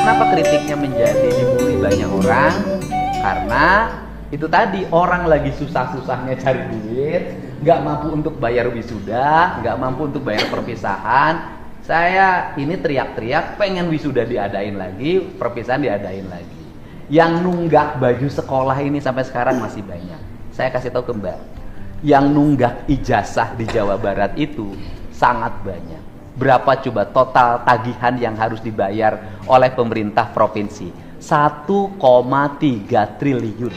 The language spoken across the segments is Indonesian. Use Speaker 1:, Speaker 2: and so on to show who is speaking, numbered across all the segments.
Speaker 1: kenapa kritiknya menjadi dibully banyak orang? Karena itu tadi, orang lagi susah-susahnya cari duit, nggak mampu untuk bayar wisuda, nggak mampu untuk bayar perpisahan. Saya ini teriak-teriak pengen wisuda diadain lagi, perpisahan diadain lagi. Yang nunggak baju sekolah ini sampai sekarang masih banyak. Saya kasih tahu ke Mbak, yang nunggak ijazah di Jawa Barat itu sangat banyak. Berapa coba total tagihan yang harus dibayar oleh pemerintah provinsi? 1,3 triliun.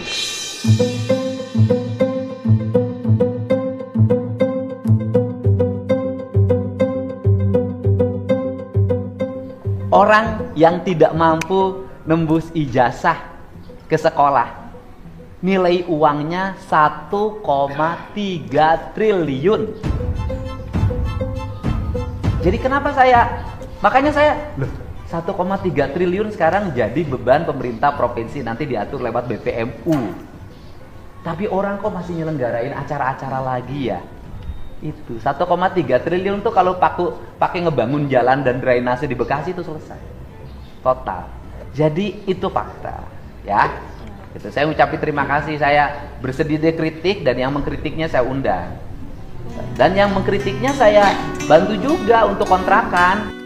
Speaker 1: Orang yang tidak mampu nembus ijazah ke sekolah, nilai uangnya 1,3 triliun. Jadi kenapa makanya saya, 1,3 triliun sekarang jadi beban pemerintah provinsi, nanti diatur lewat BPMU. Tapi orang kok masih nyelenggarain acara-acara lagi ya? Itu 1,3 triliun tuh kalau pakai ngebangun jalan dan drainase di Bekasi itu selesai total. Jadi itu fakta ya. Gitu. Saya ucapin terima kasih, saya bersedia kritik, dan yang mengkritiknya saya undang. Dan yang mengkritiknya saya bantu juga untuk kontrakan.